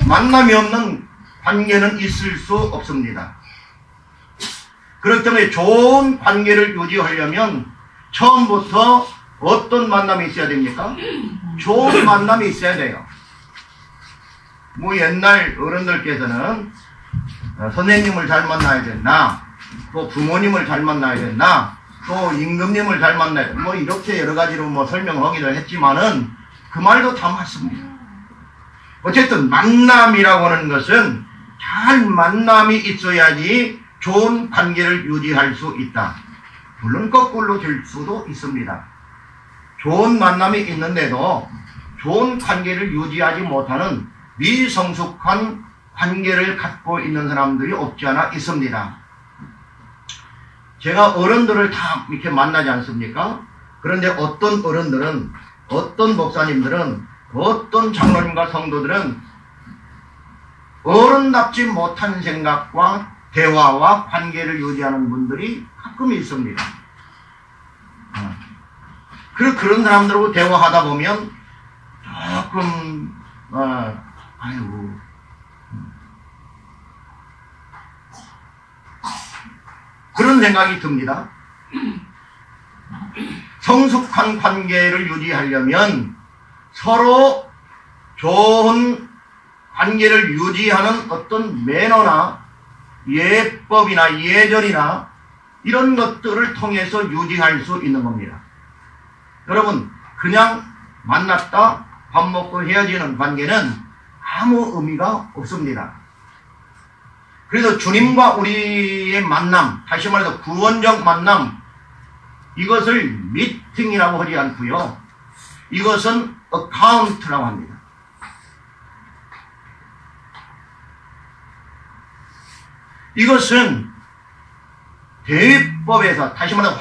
만남이 없는 관계는 있을 수 없습니다. 그렇기 때문에 좋은 관계를 유지하려면 처음부터 어떤 만남이 있어야 됩니까? 좋은 만남이 있어야 돼요. 뭐 옛날 어른들께서는 선생님을 잘 만나야 된다, 또 부모님을 잘 만나야 된다, 또 임금님을 잘 만나야 된다, 뭐 이렇게 여러 가지로 뭐 설명하기도 했지만은 그 말도 다 맞습니다. 어쨌든 만남이라고 하는 것은 잘 만남이 있어야지 좋은 관계를 유지할 수 있다. 물론 거꾸로 될 수도 있습니다. 좋은 만남이 있는데도 좋은 관계를 유지하지 못하는 미성숙한 관계를 갖고 있는 사람들이 없지 않아 있습니다. 제가 어른들을 다 이렇게 만나지 않습니까? 그런데 어떤 어른들은, 어떤 목사님들은, 어떤 장로님과 성도들은 어른답지 못한 생각과 대화와 관계를 유지하는 분들이 가끔 있습니다. 그런 사람들하고 대화하다 보면 조금 아이고 그런 생각이 듭니다. 성숙한 관계를 유지하려면 서로 좋은 관계를 유지하는 어떤 매너나 예법이나 예절이나 이런 것들을 통해서 유지할 수 있는 겁니다. 여러분, 그냥 만났다 밥 먹고 헤어지는 관계는 아무 의미가 없습니다. 그래서 주님과 우리의 만남, 다시 말해서 구원적 만남, 이것을 미팅이라고 하지 않고요, 이것은 어카운트라고 합니다. 이것은 대위법에서, 다시 말해서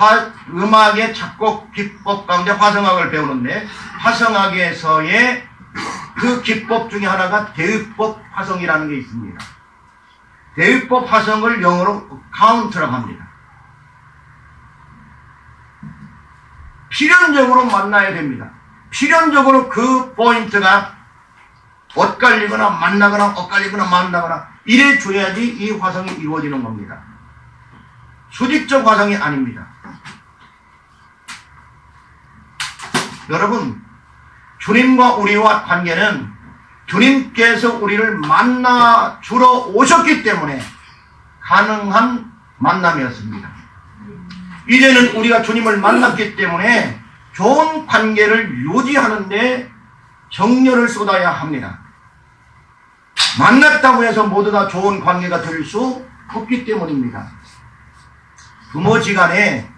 음악의 작곡 기법 가운데 화성학을 배우는데, 화성학에서의 그 기법 중에 하나가 대위법 화성이라는 게 있습니다. 대위법 화성을 영어로 카운트라고 합니다. 필연적으로 만나야 됩니다. 필연적으로 그 포인트가 엇갈리거나 만나거나 엇갈리거나 만나거나 이래 줘야지 이 화성이 이루어지는 겁니다. 수직적 화성이 아닙니다. 여러분, 주님과 우리와 관계는 주님께서 우리를 만나 주러 오셨기 때문에 가능한 만남이었습니다. 이제는 우리가 주님을 만났기 때문에 좋은 관계를 유지하는데 정열을 쏟아야 합니다. 만났다고 해서 모두 다 좋은 관계가 될 수 없기 때문입니다. 부모지간에,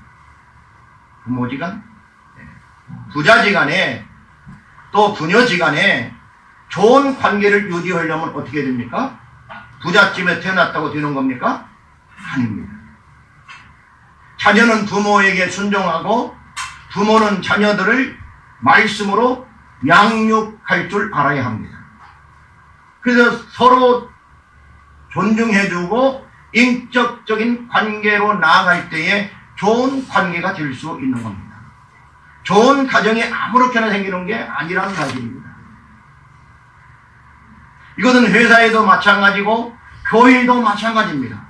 부자지간에, 또 부녀지간에 좋은 관계를 유지하려면 어떻게 됩니까? 부잣집에 태어났다고 되는 겁니까? 아닙니다. 자녀는 부모에게 순종하고 부모는 자녀들을 말씀으로 양육할 줄 알아야 합니다. 그래서 서로 존중해주고 인격적인 관계로 나아갈 때에 좋은 관계가 될 수 있는 겁니다. 좋은 가정이 아무렇게나 생기는 게 아니라는 사실입니다. 이것은 회사에도 마찬가지고 교회도 마찬가지입니다.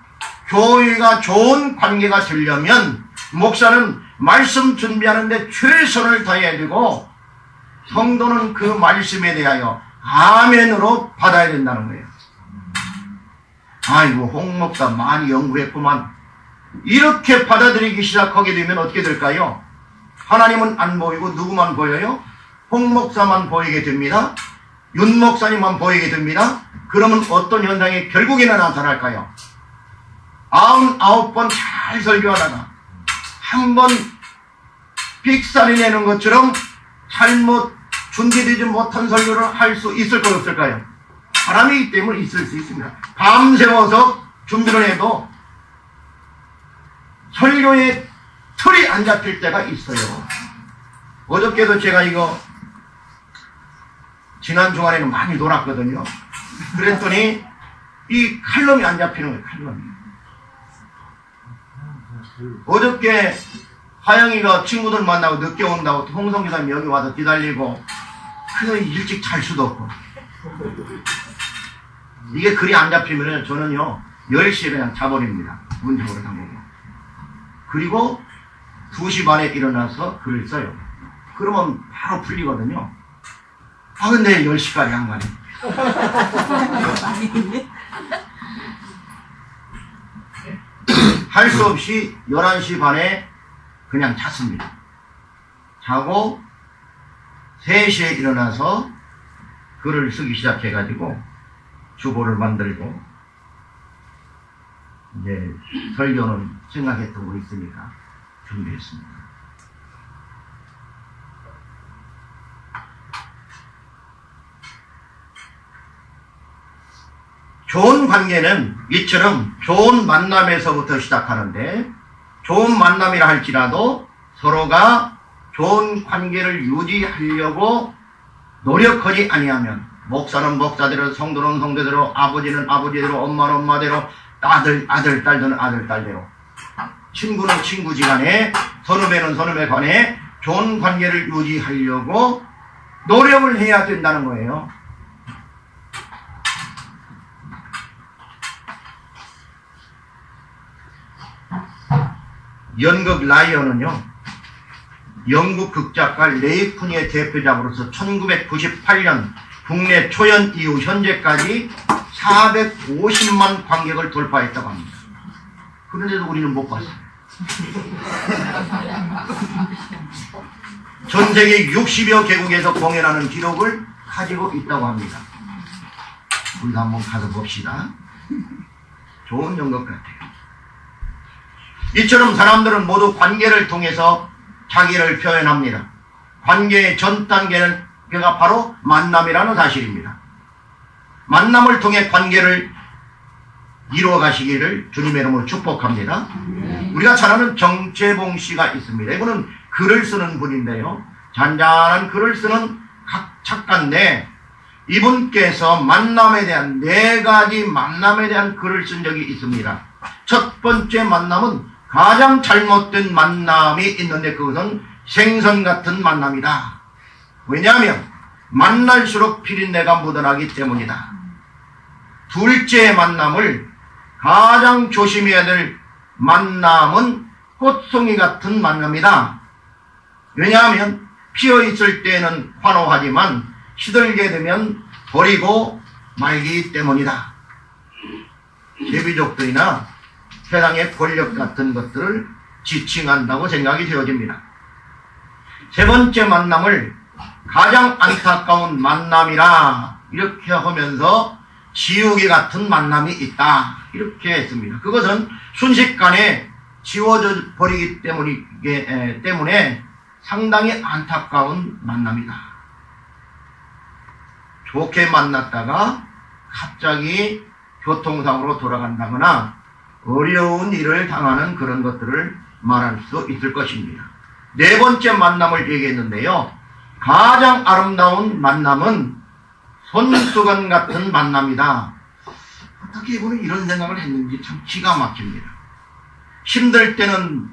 교회가 좋은 관계가 되려면 목사는 말씀 준비하는데 최선을 다해야 되고 성도는 그 말씀에 대하여 아멘으로 받아야 된다는 거예요. 아이고, 홍 목사 많이 연구했구만. 이렇게 받아들이기 시작하게 되면 어떻게 될까요? 하나님은 안 보이고 누구만 보여요? 홍 목사만 보이게 됩니다. 윤 목사님만 보이게 됩니다. 그러면 어떤 현상이 결국에는 나타날까요? 99번 잘 설교하다가 한 번 삑살이 내는 것처럼 잘못 준비되지 못한 설교를 할 수 있을까요, 없을까요? 사람이기 때문에 있을 수 있습니다. 밤새워서 준비를 해도 설교의 틀이 안 잡힐 때가 있어요. 어저께도 제가 이거 지난 주간에는 많이 놀았거든요. 그랬더니 이 칼럼이 안 잡히는 거예요. 칼럼이. 어저께 하영이가 친구들 만나고 늦게 온다고 홍성 기사님이 여기 와서 기다리고 그래서 일찍 잘 수도 없고 이게 글이 안 잡히면 저는요 10시에 그냥 자버립니다. 문자보로 담보고. 그리고 2시 반에 일어나서 글을 써요. 그러면 바로 풀리거든요. 아 근데 10시까지 한 거네. 할 수 없이 11시 반에 그냥 잤습니다. 자고 3시에 일어나서 글을 쓰기 시작해가지고 주보를 만들고 이제 설교는 생각했던 거 있으니까 준비했습니다. 좋은 관계는 이처럼 좋은 만남에서부터 시작하는데, 좋은 만남이라 할지라도 서로가 좋은 관계를 유지하려고 노력하지 아니하면, 목사는 목사대로, 성도는 성도대로, 아버지는 아버지대로, 엄마는 엄마대로, 아들 딸들은 아들 딸대로, 친구는 친구지간에, 선후배는 선후배 간에 좋은 관계를 유지하려고 노력을 해야 된다는 거예요. 연극 라이언은요, 영국 극작가 레이 쿠니의 대표작으로서 1998년 국내 초연 이후 현재까지 450만 관객을 돌파했다고 합니다. 그런데도 우리는 못 봤어요. 전 세계 60여 개국에서 공연하는 기록을 가지고 있다고 합니다. 우리도 한번 가서 봅시다. 좋은 연극 같아요. 이처럼 사람들은 모두 관계를 통해서 자기를 표현합니다. 관계의 전 단계가 바로 만남이라는 사실입니다. 만남을 통해 관계를 이루어 가시기를 주님의 이름으로 축복합니다. 우리가 잘 아는 정채봉 씨가 있습니다. 이분은 글을 쓰는 분인데요. 잔잔한 글을 쓰는 작가인데, 이분께서 만남에 대한 4가지 만남에 대한 글을 쓴 적이 있습니다. 첫 번째 만남은 가장 잘못된 만남이 있는데, 그것은 생선 같은 만남이다. 왜냐하면 만날수록 비린내가 묻어나기 때문이다. 둘째 만남을 가장 조심해야 될 만남은 꽃송이 같은 만남이다. 왜냐하면 피어있을 때는 환호하지만 시들게 되면 버리고 말기 때문이다. 제비족들이나 세상의 권력 같은 것들을 지칭한다고 생각이 되어집니다. 세 번째 만남을 가장 안타까운 만남이라 이렇게 하면서 지우개 같은 만남이 있다, 이렇게 했습니다. 그것은 순식간에 지워져 버리기 때문에 상당히 안타까운 만남이다. 좋게 만났다가 갑자기 교통사고로 돌아간다거나 어려운 일을 당하는 그런 것들을 말할 수 있을 것입니다. 네 번째 만남을 얘기했는데요. 가장 아름다운 만남은 손수건 같은 만남이다. 어떻게 이분은 이런 생각을 했는지 참 기가 막힙니다. 힘들 때는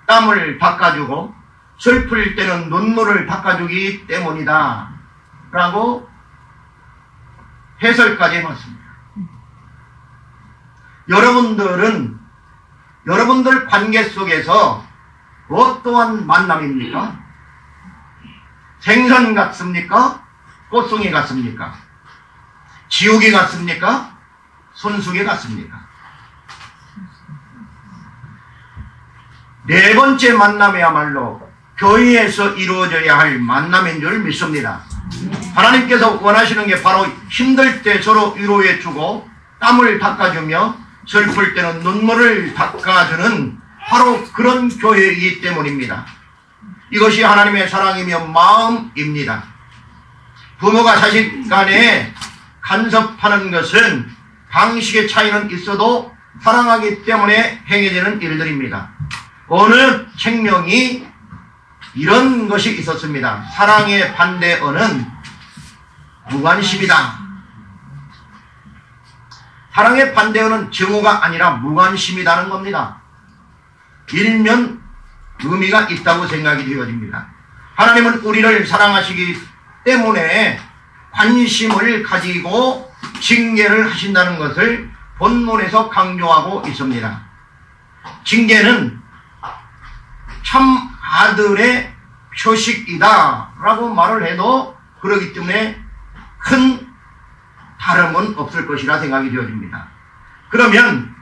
땀을 닦아주고 슬플 때는 눈물을 닦아주기 때문이다 라고 해설까지 해봤습니다. 여러분들 관계 속에서 어떠한 만남입니까? 생선 같습니까? 꽃송이 같습니까? 지우개 같습니까? 손수개 같습니까? 네 번째 만남이야말로 교회에서 이루어져야 할 만남인 줄 믿습니다. 하나님께서 원하시는 게 바로 힘들 때 서로 위로해주고 땀을 닦아주며 슬플 때는 눈물을 닦아주는 바로 그런 교회이기 때문입니다. 이것이 하나님의 사랑이며 마음입니다. 부모가 자식 간에 간섭하는 것은 방식의 차이는 있어도 사랑하기 때문에 행해지는 일들입니다. 어느 책명이 이런 것이 있었습니다. 사랑의 반대어는 무관심이다. 사랑의 반대어는 증오가 아니라 무관심이라는 겁니다. 일면 의미가 있다고 생각이 되어집니다. 하나님은 우리를 사랑하시기 때문에 관심을 가지고 징계를 하신다는 것을 본문에서 강조하고 있습니다. 징계는 참 아들의 표식이다 라고 말을 해도 그렇기 때문에 큰 다름은 없을 것이라 생각이 되어집니다. 그러면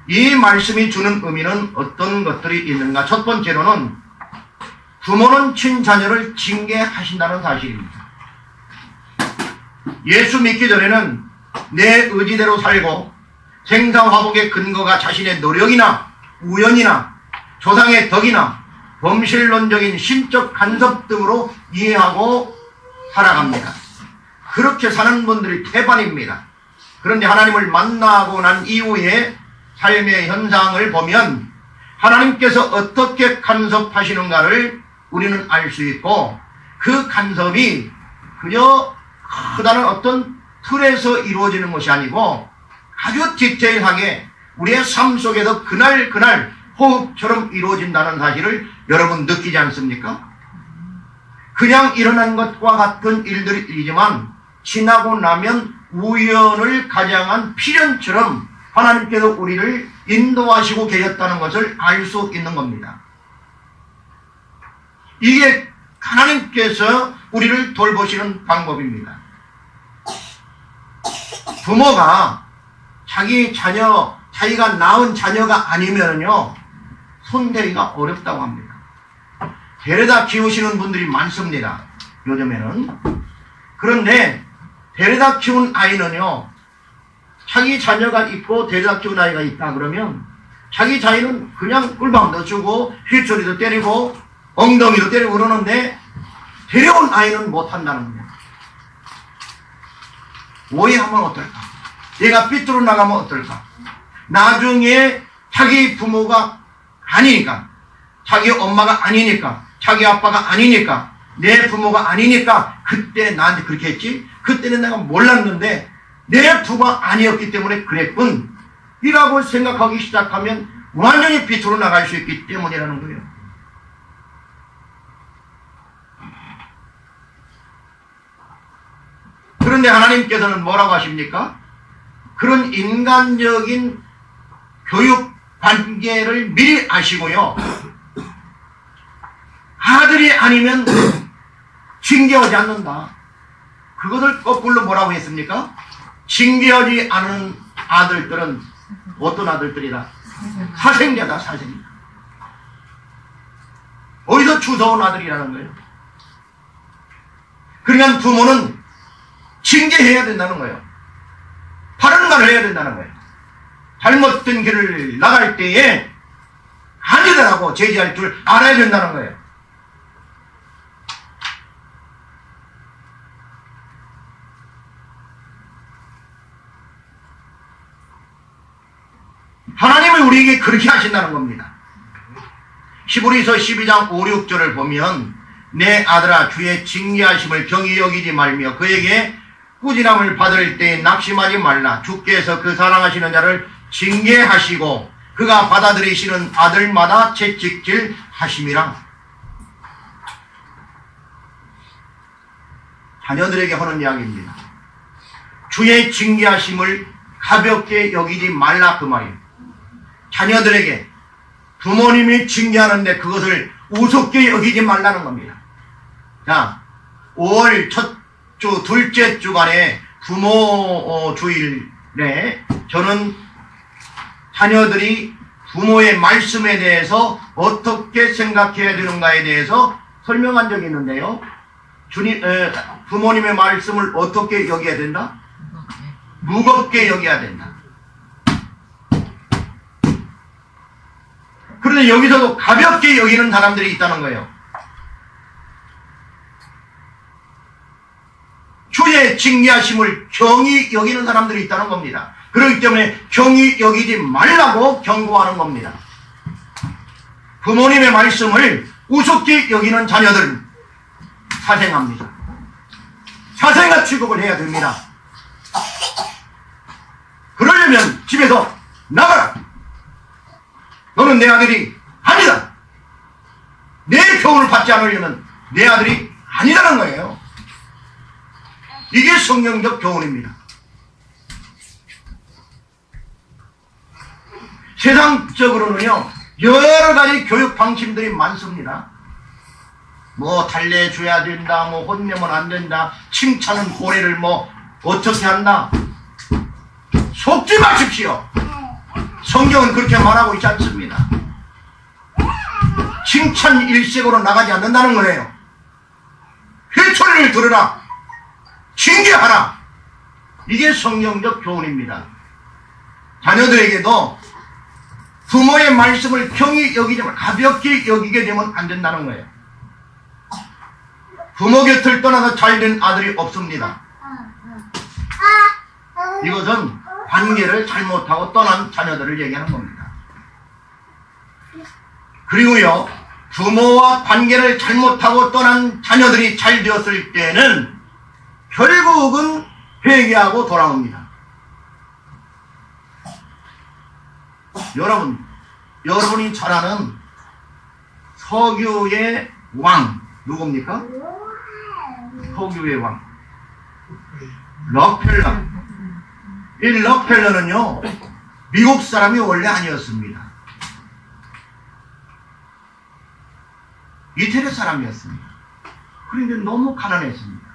이 말씀이 주는 의미는 어떤 것들이 있는가? 첫 번째로는 부모는 친자녀를 징계하신다는 사실입니다. 예수 믿기 전에는 내 의지대로 살고 생사화복의 근거가 자신의 노력이나 우연이나 조상의 덕이나 범실론적인 신적 간섭 등으로 이해하고 살아갑니다. 그렇게 사는 분들이 태반입니다. 그런데 하나님을 만나고 난 이후에 삶의 현상을 보면 하나님께서 어떻게 간섭하시는가를 우리는 알 수 있고, 그 간섭이 그저 크다는 어떤 틀에서 이루어지는 것이 아니고 아주 디테일하게 우리의 삶 속에서 그날 호흡처럼 이루어진다는 사실을 여러분 느끼지 않습니까? 그냥 일어난 것과 같은 일들이지만 지나고 나면 우연을 가장한 필연처럼 하나님께서 우리를 인도하시고 계셨다는 것을 알 수 있는 겁니다. 이게 하나님께서 우리를 돌보시는 방법입니다. 부모가 자기 자녀, 자기가 낳은 자녀가 아니면요 손대기가 어렵다고 합니다. 데려다 키우시는 분들이 많습니다. 요즘에는. 그런데 데려다 키운 아이는요, 자기 자녀가 있고 데려다 키운 아이가 있다 그러면 자기 자녀는 그냥 꿀밤도 주고 휘소리도 때리고 엉덩이도 때리고 그러는데 데려온 아이는 못한다는 거예요. 오해하면 어떨까? 얘가 삐뚤어 나가면 어떨까? 나중에 자기 부모가 아니니까, 자기 엄마가 아니니까, 자기 아빠가 아니니까, 내 부모가 아니니까 그때 나한테 그렇게 했지? 그때는 내가 몰랐는데 내 부모가 아니었기 때문에 그랬군 이라고 생각하기 시작하면 완전히 삐뚤어 나갈 수 있기 때문이라는 거예요. 그런데 하나님께서는 뭐라고 하십니까? 그런 인간적인 교육 관계를 미리 아시고요, 아들이 아니면 징계하지 않는다. 그것을 거꾸로 뭐라고 했습니까? 징계하지 않은 아들들은 어떤 아들들이다? 사생자다, 사생자. 어디서 주워온 아들이라는 거예요. 그러니까 부모는 징계해야 된다는 거예요. 바른 말을 해야 된다는 거예요. 잘못된 길을 나갈 때에 아니더라고 제지할 줄 알아야 된다는 거예요. 하나님은 우리에게 그렇게 하신다는 겁니다. 히브리서 12장 5, 6절을 보면 내 아들아 주의 징계하심을 경히 여기지 말며 그에게 꾸지람을 받을 때에 낙심하지 말라. 주께서 그 사랑하시는 자를 징계하시고 그가 받아들이시는 아들마다 채찍질 하심이라. 자녀들에게 하는 이야기입니다. 주의 징계하심을 가볍게 여기지 말라 그 말이에요. 자녀들에게 부모님이 징계하는데 그것을 우습게 여기지 말라는 겁니다. 자, 5월 첫 주, 둘째 주간에 부모 주일에 저는 자녀들이 부모의 말씀에 대해서 어떻게 생각해야 되는가에 대해서 설명한 적이 있는데요. 부모님의 말씀을 어떻게 여겨야 된다? 무겁게 여겨야 된다. 그런데 여기서도 가볍게 여기는 사람들이 있다는 거예요. 주의 징계하심을 경히 여기는 사람들이 있다는 겁니다. 그렇기 때문에 경히 여기지 말라고 경고하는 겁니다. 부모님의 말씀을 우습게 여기는 자녀들은 사생합니다. 사생아 취급을 해야 됩니다. 그러려면 집에서 나가라. 너는 내 아들이 아니다. 내 교훈을 받지 않으려면 내 아들이 아니라는 거예요. 이게 성경적 교훈입니다. 세상적으로는요, 여러 가지 교육 방침들이 많습니다. 뭐 달래줘야 된다, 뭐 혼내면 안 된다, 칭찬은 고래를 뭐 어떻게 한다. 속지 마십시오. 성경은 그렇게 말하고 있지 않습니다. 칭찬 일색으로 나가지 않는다는 거예요. 회초리를 들으라, 징계하라. 이게 성경적 교훈입니다. 자녀들에게도 부모의 말씀을 경히 여기지 말고 가볍게 여기게 되면 안 된다는 거예요. 부모 곁을 떠나서 잘된 아들이 없습니다. 이것은 관계를 잘못하고 떠난 자녀들을 얘기하는 겁니다. 그리고요, 부모와 관계를 잘못하고 떠난 자녀들이 잘 되었을 때는 결국은 회개하고 돌아옵니다. 여러분이 잘 아는 서교의 왕 누굽니까? 서교의 왕 록펠러. 이 록펠러는요, 미국 사람이 원래 아니었습니다. 이태리 사람이었습니다. 그런데 너무 가난했습니다.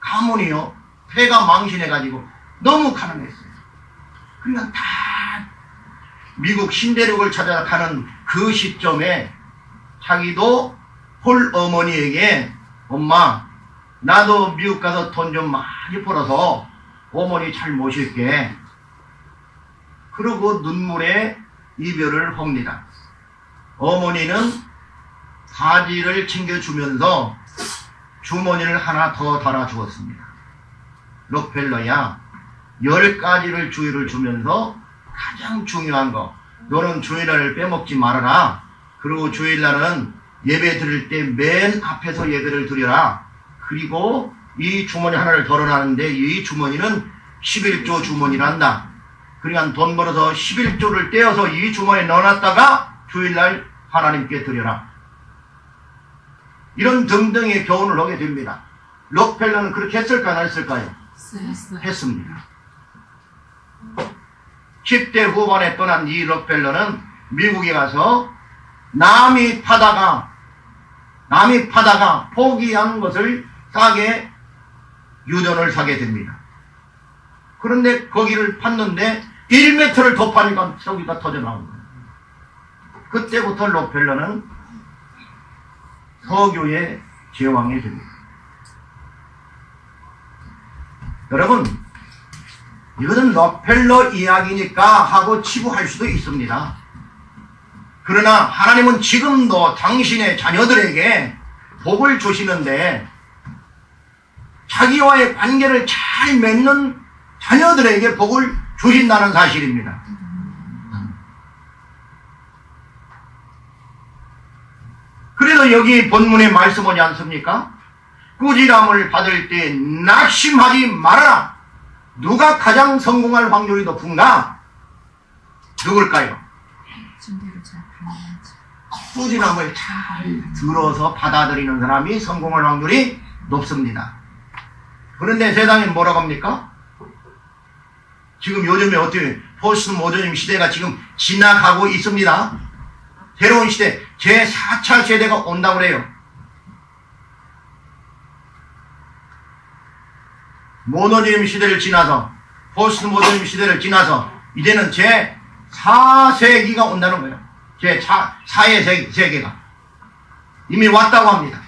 가문이요, 폐가 망신해가지고 너무 가난했어요. 그러니까 다 미국 신대륙을 찾아가는 그 시점에 자기도 홀 어머니에게, 엄마, 나도 미국 가서 돈 좀 많이 벌어서 어머니 잘 모실게. 그러고 눈물에 이별을 합니다. 어머니는 바지를 챙겨주면서 주머니를 하나 더 달아주었습니다. 록펠러야, 10가지를 주의를 주면서 가장 중요한 거, 너는 주일날을 빼먹지 말아라. 그리고 주일날은 예배 드릴 때 맨 앞에서 예배를 드려라. 그리고 이 주머니 하나를 덜어놨는데 이 주머니는 11조 주머니란다. 그러니까 돈 벌어서 11조를 떼어서 이 주머니에 넣어놨다가 주일날 하나님께 드려라. 이런 등등의 교훈을 하게 됩니다. 록펠러는 그렇게 했을까요? 안 했을까요? 했습니다. 10대 후반에 떠난 이 록펠러는 미국에 가서 남이 파다가 포기한 것을 싸게 유전을 사게 됩니다. 그런데 거기를 팠는데 1m를 더 파니까 저기가 터져나온 거예요. 그때부터 록펠러는 서교의 제왕이 됩니다. 여러분, 이것은 록펠러 이야기니까 하고 치부할 수도 있습니다. 그러나 하나님은 지금도 당신의 자녀들에게 복을 주시는데 자기와의 관계를 잘 맺는 자녀들에게 복을 주신다는 사실입니다. 그래서 여기 본문에 말씀 오지 않습니까? 꾸지람을 받을 때 낙심하지 말아라. 누가 가장 성공할 확률이 높은가? 누굴까요? 꾸지람을 잘 들어서 받아들이는 사람이 성공할 확률이 높습니다. 그런데 세상에 뭐라고 합니까? 지금 요즘에 어떻게 포스트 모더니즘 시대가 지금 지나가고 있습니다. 새로운 시대, 제4차 세대가 온다고 그래요. 모더니즘 시대를 지나서, 포스트 모더니즘 시대를 지나서 이제는 제4세기가 온다는 거예요. 제4의 세계가 이미 왔다고 합니다.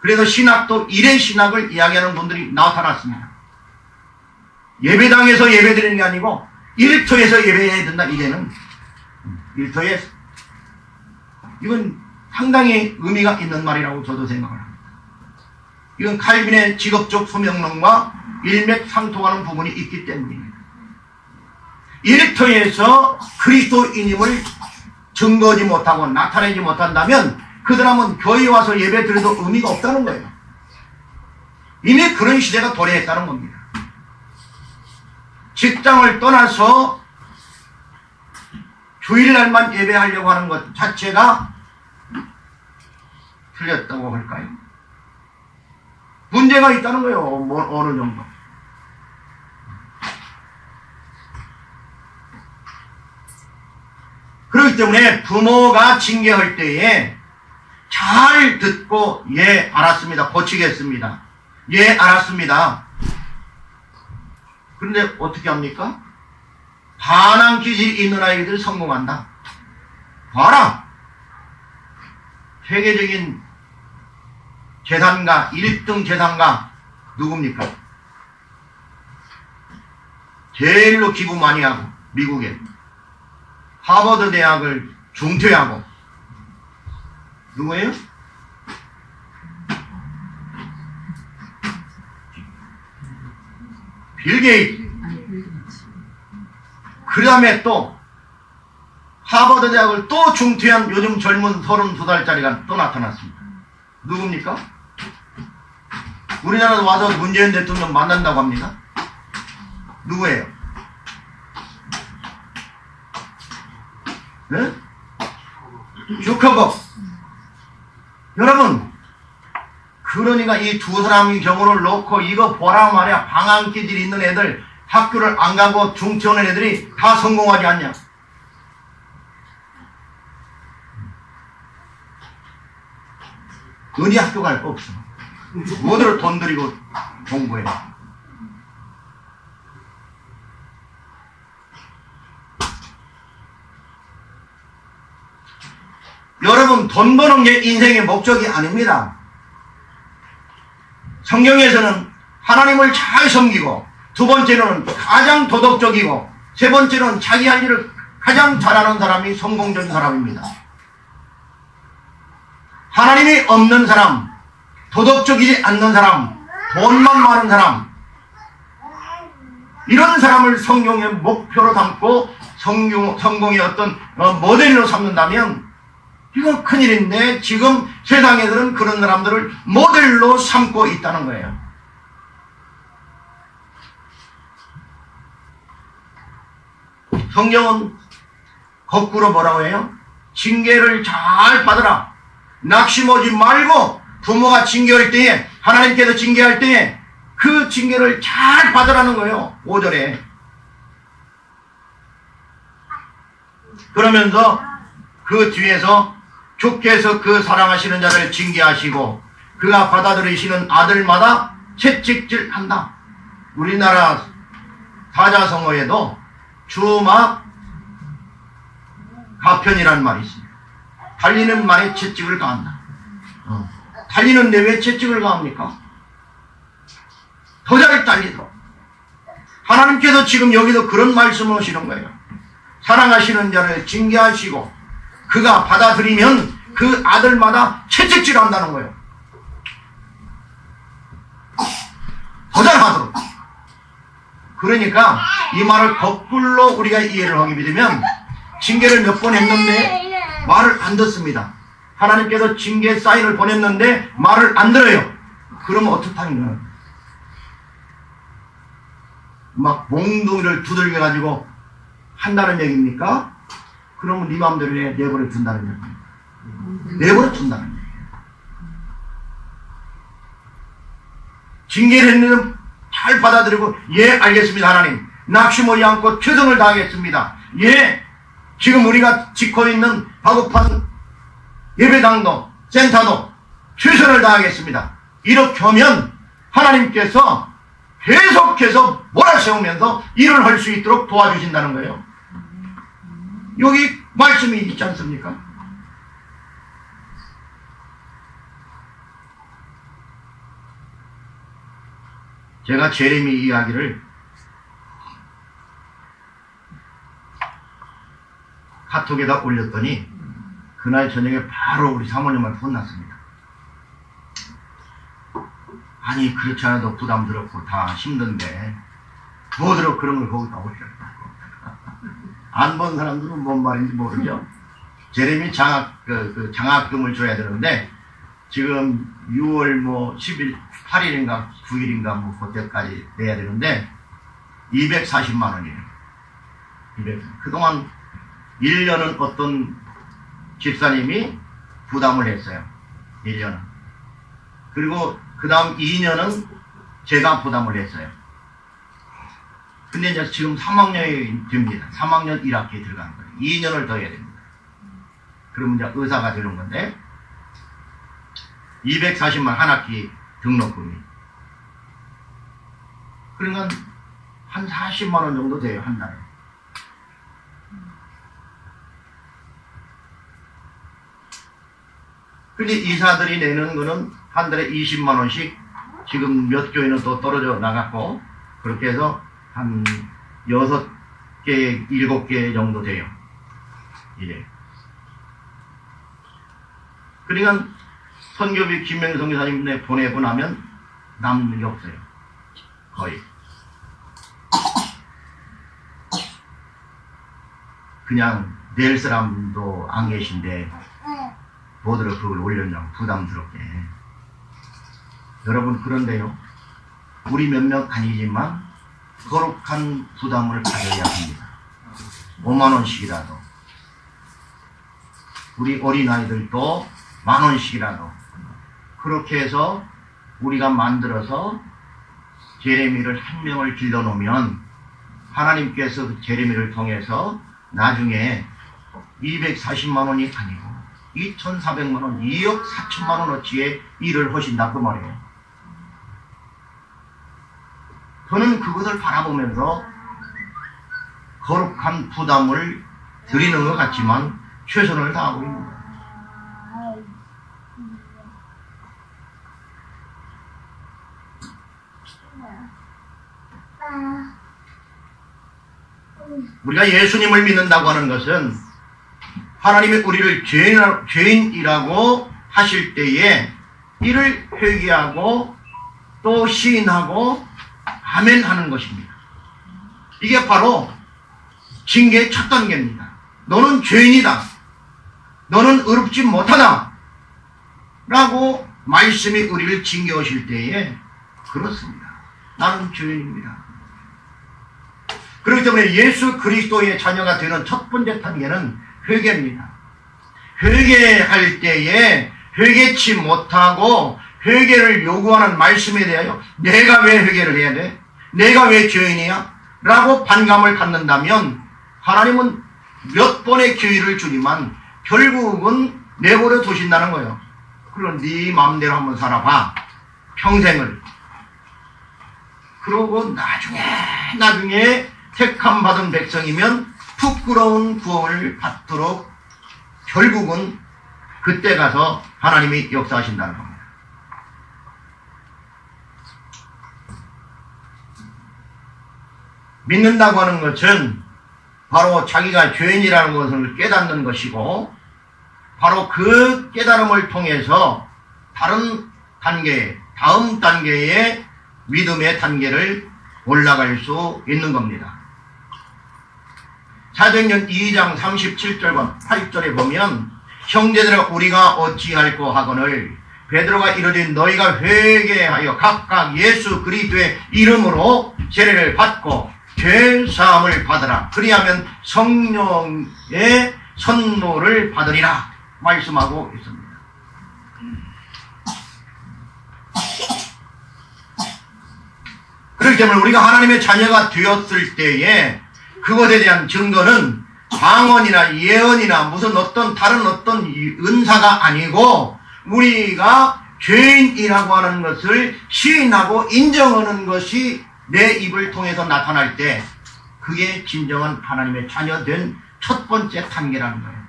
그래서 신학도 일의 신학을 이야기하는 분들이 나타났습니다. 예배당에서 예배드리는 게 아니고 일터에서 예배해야 된다. 이제는 일터에서. 이건 상당히 의미가 있는 말이라고 저도 생각을 합니다. 이건 칼빈의 직업적 소명론과 일맥상통하는 부분이 있기 때문입니다. 일터에서 그리스도인임을 증거하지 못하고 나타내지 못한다면 그 사람은 교회에 와서 예배 드려도 의미가 없다는 거예요. 이미 그런 시대가 도래했다는 겁니다. 직장을 떠나서 주일날만 예배하려고 하는 것 자체가 틀렸다고 할까요? 문제가 있다는 거예요. 어느 정도. 그렇기 때문에 부모가 징계할 때에 잘 듣고 예 알았습니다. 고치겠습니다. 예 알았습니다. 그런데 어떻게 합니까? 반항 기질이 있는 아이들이 성공한다. 봐라. 세계적인 재산가 1등 재산가 누굽니까? 제일로 기부 많이 하고 미국에 하버드 대학을 중퇴하고 누구예요? 빌 게이츠. 그 다음에 또 하버드 대학을 또 중퇴한 요즘 젊은 32살짜리가 또 나타났습니다. 누굽니까? 우리나라도 와서 문재인 대통령 만난다고 합니다. 누구예요? 네? 슈커버. 여러분, 그러니까 이 두 사람의 경우를 놓고 이거 보라 말이야. 방황 기질 있는 애들, 학교를 안 가고 중퇴하는 애들이 다 성공하지 않냐? 어디 학교 갈 거 없어. 뭐대로 돈 들이고 공부해. 여러분, 돈 버는 게 인생의 목적이 아닙니다. 성경에서는 하나님을 잘 섬기고, 두 번째로는 가장 도덕적이고, 세 번째로는 자기 할 일을 가장 잘하는 사람이 성공적인 사람입니다. 하나님이 없는 사람, 도덕적이지 않는 사람, 돈만 많은 사람, 이런 사람을 성경의 목표로 삼고 성공의 어떤 모델로 삼는다면 이건 큰일인데, 지금 세상에서는 그런 사람들을 모델로 삼고 있다는 거예요. 성경은 거꾸로 뭐라고 해요? 징계를 잘 받으라. 낙심하지 말고 부모가 징계할 때에, 하나님께서 징계할 때에 그 징계를 잘 받으라는 거예요. 5절에. 그러면서 그 뒤에서 주께서 그 사랑하시는 자를 징계하시고 그가 받아들이시는 아들마다 채찍질한다. 우리나라 사자성어에도 주마 가편이라는 말이 있습니다. 달리는 말에 채찍을 가한다. 달리는데 왜 채찍을 가합니까? 더 잘 달리도록. 하나님께서 지금 여기도 그런 말씀을 하시는 거예요. 사랑하시는 자를 징계하시고 그가 받아들이면 그 아들마다 채찍질 한다는 거예요. 더 잘하도록. 그러니까 이 말을 거꾸로 우리가 이해를 하게 되면, 징계를 몇 번 했는데 말을 안 듣습니다. 하나님께서 징계 사인을 보냈는데 말을 안 들어요. 그러면 어떻다는 거예요? 막 몽둥이를 두들겨 가지고 한다는 얘기입니까? 그러면 네 마음대로 해. 내버려 둔다는 얘기입니다. 내버려 둔다는 얘기예요. 징계를 했는데 잘 받아들이고, 예 알겠습니다 하나님, 낙심하지 않고 최선을 다하겠습니다. 예, 지금 우리가 짓고 있는 다급한 예배당도 센터도 최선을 다하겠습니다. 이렇게 하면 하나님께서 계속해서 몰아세우면서 일을 할 수 있도록 도와주신다는 거예요. 여기 말씀이 있지 않습니까? 제가 제레미 이야기를 카톡에다 올렸더니 그날 저녁에 바로 우리 사모님한테 혼났습니다. 아니, 그렇지 않아도 부담스럽고 다 힘든데 뭐더러 그런 걸 거기다 올렸다. 안 본 사람들은 뭔 말인지 모르죠. 제레미 장학금을 줘야 되는데 지금 6월 10일, 8일인가 9일인가 그때까지 내야 되는데 240만 원이에요. 200. 그동안 1년은 어떤 집사님이 부담을 했어요. 1년은. 그리고 그 다음 2년은 제가 부담을 했어요. 근데 이제 지금 3학년이 됩니다. 3학년 1학기에 들어가는 거예요. 2년을 더 해야 됩니다. 그러면 이제 의사가 되는 건데 240만 한 학기 등록금이. 그러니까 한 40만 원 정도 돼요, 한 달에. 근데 이사들이 내는 거는 한 달에 20만 원씩 지금 몇 교회는 또 떨어져 나갔고 그렇게 해서 한 6개, 7개 정도 돼요. 이제. 그러니까 선교비 김명성 교사님네 보내고 나면 남는 게 없어요. 거의. 그냥 낼 사람도 안 계신데 뭐들어 그걸 올렸냐고 부담스럽게. 여러분 그런데요. 우리 몇 명 아니지만 거룩한 부담을 가져야 합니다. 5만 원씩이라도. 우리 어린아이들도 1만 원씩이라도. 그렇게 해서 우리가 만들어서 제레미를 한 명을 길러놓으면 하나님께서 그 제레미를 통해서 나중에 240만 원이 아니고 2,400만 원, 2억 4천만 원어치의 일을 하신다 그 말이에요. 저는 그것을 바라보면서 거룩한 부담을 드리는 것 같지만 최선을 다하고 있습니다. 우리가 예수님을 믿는다고 하는 것은 하나님이 우리를 죄인이라고 하실 때에 이를 회개하고 또 시인하고 아멘 하는 것입니다. 이게 바로 징계의 첫 단계입니다. 너는 죄인이다. 너는 의롭지 못하다. 라고 말씀이 우리를 징계하실 때에 그렇습니다. 나는 죄인입니다. 그렇기 때문에 예수 그리스도의 자녀가 되는 첫 번째 단계는 회개입니다. 회개할 때에 회개치 못하고 회개를 요구하는 말씀에 대하여 내가 왜 회개를 해야 돼? 내가 왜 죄인이야? 라고 반감을 갖는다면 하나님은 몇 번의 기회를 주지만 결국은 내버려 두신다는 거예요. 그럼 네 마음대로 한번 살아봐. 평생을. 그러고 나중에 택함 받은 백성이면 부끄러운 구원을 받도록 결국은 그때 가서 하나님이 역사하신다는 겁니다. 믿는다고 하는 것은 바로 자기가 죄인이라는 것을 깨닫는 것이고 바로 그 깨달음을 통해서 다음 단계의 믿음의 단계를 올라갈 수 있는 겁니다. 사도행전 2장 37절과 8절에 보면 형제들아 우리가 어찌할꼬 하거늘 베드로가 이르되 너희가 회개하여 각각 예수 그리스도의 이름으로 세례를 받고 죄 사함을 받으라. 그리하면 성령의 선노를 받으리라 말씀하고 있습니다. 그렇기 때문에 우리가 하나님의 자녀가 되었을 때에 그것에 대한 증거는 방언이나 예언이나 무슨 다른 어떤 은사가 아니고 우리가 죄인이라고 하는 것을 시인하고 인정하는 것이 내 입을 통해서 나타날 때 그게 진정한 하나님의 자녀된 첫 번째 단계라는 거예요.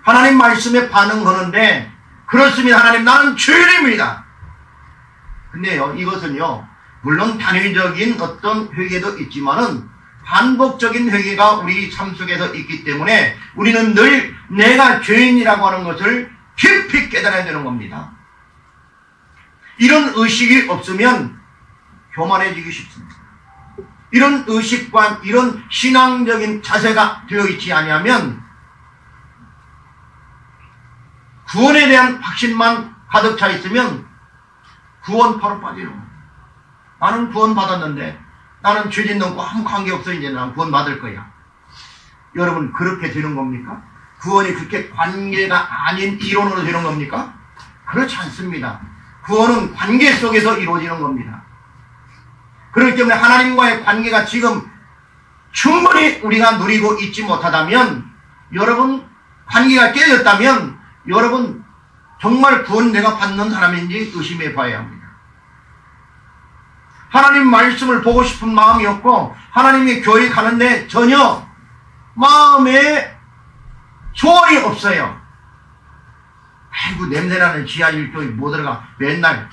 하나님 말씀에 반응하는데 그렇습니다. 하나님 나는 죄인입니다. 근데요 이것은요 물론 단회적인 어떤 회개도 있지만은 반복적인 회개가 우리 삶 속에서 있기 때문에 우리는 늘 내가 죄인이라고 하는 것을 깊이 깨달아야 되는 겁니다. 이런 의식이 없으면 교만해지기 쉽습니다. 이런 의식과 이런 신앙적인 자세가 되어 있지 아니하면 구원에 대한 확신만 가득 차 있으면 구원 바로 빠지는 거예요. 나는 구원 받았는데 나는 죄 짓는 거 아무 관계없어 이제 난 구원 받을 거야. 여러분 그렇게 되는 겁니까? 구원이 그렇게 관계가 아닌 이론으로 되는 겁니까? 그렇지 않습니다. 구원은 관계 속에서 이루어지는 겁니다. 그렇기 때문에 하나님과의 관계가 지금 충분히 우리가 누리고 있지 못하다면, 여러분 관계가 깨졌다면 여러분 정말 구원 내가 받는 사람인지 의심해 봐야 합니다. 하나님 말씀을 보고 싶은 마음이 없고 하나님의 교회 가는데 전혀 마음에 소원이 없어요. 아이고 냄새나는 지하 1조에 못 들어가 맨날.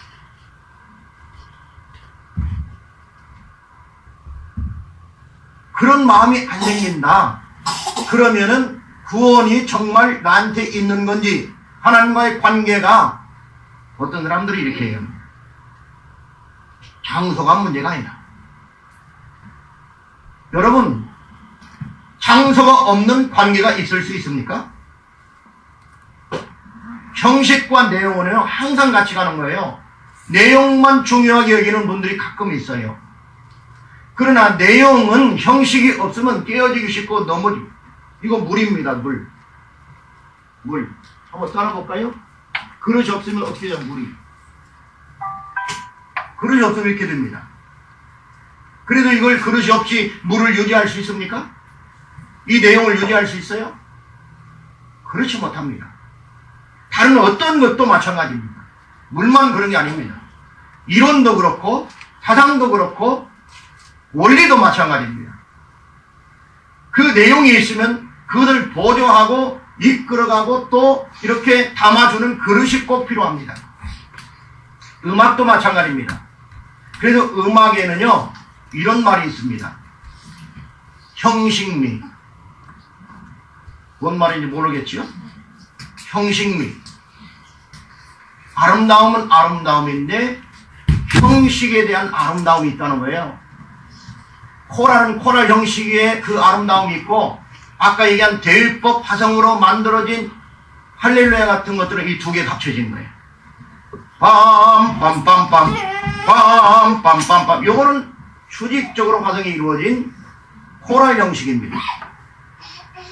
그런 마음이 안 생긴다. 그러면은 구원이 정말 나한테 있는 건지, 하나님과의 관계가, 어떤 사람들이 이렇게 해요. 장소가 문제가 아니다. 여러분, 장소가 없는 관계가 있을 수 있습니까? 형식과 내용은 항상 같이 가는 거예요. 내용만 중요하게 여기는 분들이 가끔 있어요. 그러나 내용은 형식이 없으면 깨어지기 쉽고 넘어지. 이거 물입니다. 물. 한번 따라볼까요? 그릇이 없으면 어떻게 해요? 물이. 그릇이 없으면 이렇게 됩니다. 그래도 이걸 그릇이 없이 물을 유지할 수 있습니까? 이 내용을 유지할 수 있어요? 그렇지 못합니다. 다른 어떤 것도 마찬가지입니다. 물만 그런 게 아닙니다. 이론도 그렇고 사상도 그렇고 원리도 마찬가지입니다. 그 내용이 있으면 그것을 보조하고 이끌어가고 또 이렇게 담아주는 그릇이 꼭 필요합니다. 음악도 마찬가지입니다. 그래서 음악에는요 이런 말이 있습니다. 형식미. 뭔 말인지 모르겠죠? 형식미. 아름다움은 아름다움인데 형식에 대한 아름다움이 있다는 거예요. 코랄은 코랄 형식의 그 아름다움이 있고, 아까 얘기한 대율법 화성으로 만들어진 할렐루야 같은 것들은 이 두 개 합쳐진 거예요. 빰빰빰빰 빰빰빰빰. 요거는 수직적으로 화성이 이루어진 코랄 형식입니다.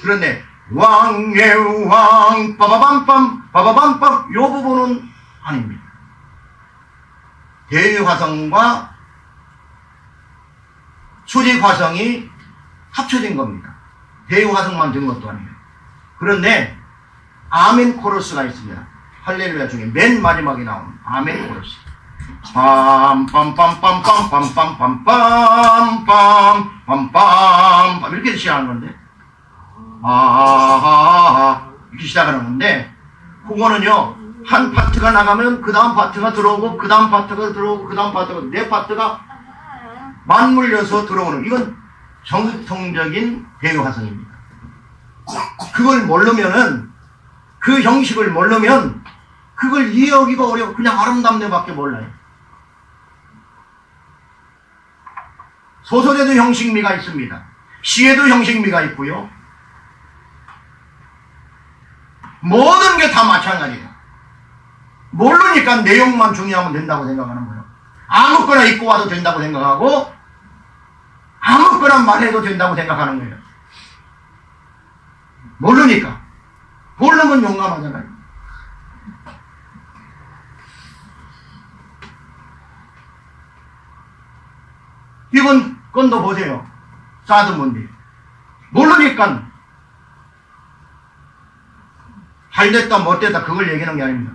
그런데 왕의 왕 빠바밤빰 빠바밤빰 요 부분은 아닙니다. 대유화성과 수직화성이 합쳐진 겁니다. 대유화성만 된 것도 아니에요. 그런데 아멘 코러스가 있습니다. 할렐루야 중에 맨 마지막에 나오는 아멘 코러스. 빰빰빰빰빰빰빰빰빰빰빰빰빰 이렇게 시작하는 건데, 이렇게 시작하는 건데, 그거는요 한 파트가 나가면 그 다음 파트가 들어오고 그 다음 파트가 들어오고 그 다음 파트가, 네 파트가 맞물려서 들어오는, 이건 정통적인 대유화성입니다. 그걸 모르면은, 그 형식을 모르면 그걸 이해하기가 어려워. 그냥 아름답네밖에 몰라요. 소설에도 형식미가 있습니다. 시에도 형식미가 있고요. 모든 게 다 마찬가지예요. 모르니까 내용만 중요하면 된다고 생각하는 거예요. 아무거나 입고 와도 된다고 생각하고 아무거나 말해도 된다고 생각하는 거예요. 모르니까. 모르면 용감하잖아요. 이번 건도 보세요. 사드문디. 모르니까 잘됐다 못됐다 그걸 얘기하는 게 아닙니다.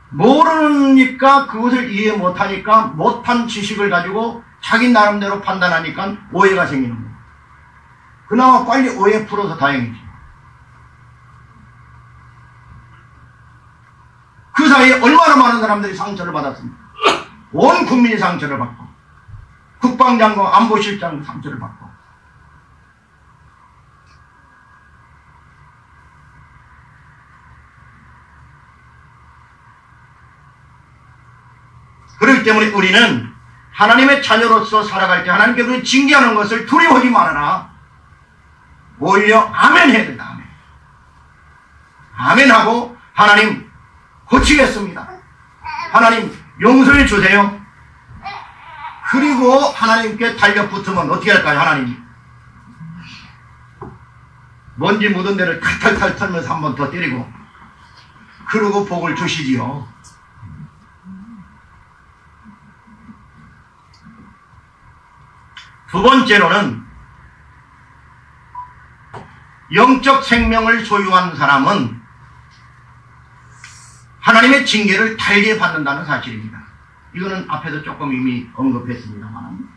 모르니까 그것을 이해 못하니까 못한 지식을 가지고 자기 나름대로 판단하니까 오해가 생기는 거예요. 그나마 빨리 오해 풀어서 다행이지. 그 사이에 얼마나 많은 사람들이 상처를 받았습니까? 온 국민이 상처를 받고, 국방장관, 안보실장 상처를 받고. 그렇기 때문에 우리는 하나님의 자녀로서 살아갈 때 하나님께 우리를 징계하는 것을 두려워하지 말아라. 오히려 아멘 해야 된다. 아멘. 아멘하고 하나님 고치겠습니다. 하나님 용서해 주세요. 그리고 하나님께 달려붙으면 어떻게 할까요? 하나님 먼지 묻은 데를 탈탈탈 털면서 한 번 더 때리고, 그러고 복을 주시지요. 두 번째로는 영적 생명을 소유한 사람은 하나님의 징계를 달게 받는다는 사실입니다. 이거는 앞에도 조금 이미 언급했습니다만,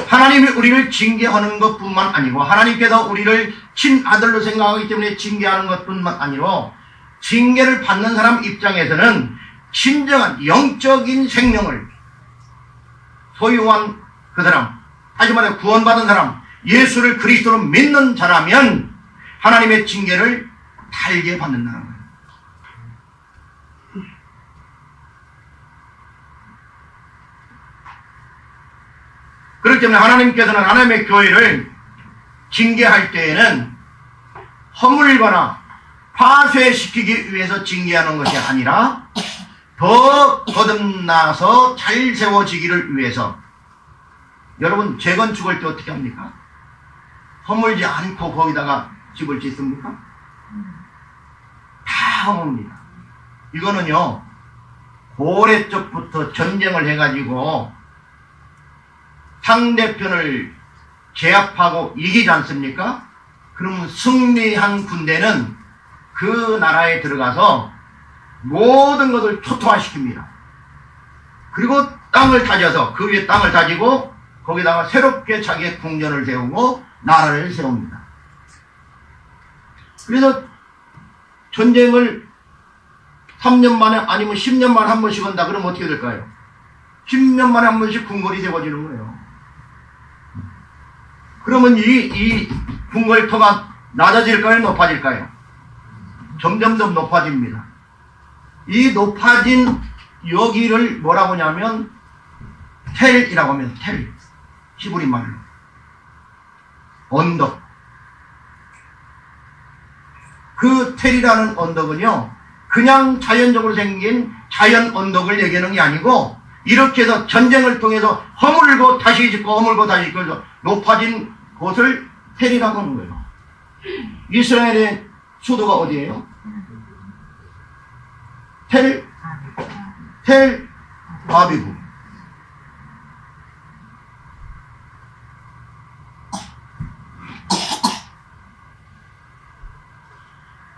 하나님이 우리를 징계하는 것뿐만 아니고 하나님께서 우리를 친아들로 생각하기 때문에 징계하는 것뿐만 아니고, 징계를 받는 사람 입장에서는 진정한 영적인 생명을 소유한 그 사람, 다시 말해 구원받은 사람, 예수를 그리스도로 믿는 자라면 하나님의 징계를 달게 받는다는 거예요. 그렇기 때문에 하나님께서는 하나님의 교회를 징계할 때에는 허물거나 파쇄시키기 위해서 징계하는 것이 아니라 더 거듭나서 잘 세워지기를 위해서. 여러분, 재건축할 때 어떻게 합니까? 허물지 않고 거기다가 집을 짓습니까? 다 허뭅니다. 이거는요, 고래 쪽부터 전쟁을 해가지고 상대편을 제압하고 이기지 않습니까? 그러면 승리한 군대는 그 나라에 들어가서 모든 것을 초토화시킵니다. 그리고 땅을 다져서, 그 위에 땅을 다지고 거기다가 새롭게 자기의 궁전을 세우고 나라를 세웁니다. 그래서 전쟁을 3년 만에 아니면 10년 만에 한 번씩 한다 그러면 어떻게 될까요? 10년 만에 한 번씩 궁궐이 세워지는 거예요. 그러면 이 궁궐터가 낮아질까요? 높아질까요? 점점 더 높아집니다. 이 높아진 여기를 뭐라고 하냐면 텔이라고 하면 텔, 히브리 말로 언덕. 그 텔이라는 언덕은요, 그냥 자연적으로 생긴 자연 언덕을 얘기하는 게 아니고, 이렇게 해서 전쟁을 통해서 허물고 다시 짓고 허물고 다시 짓고 해서 높아진 곳을 텔이라고 하는 거예요. 이스라엘의 수도가 어디예요? 텔 아비브.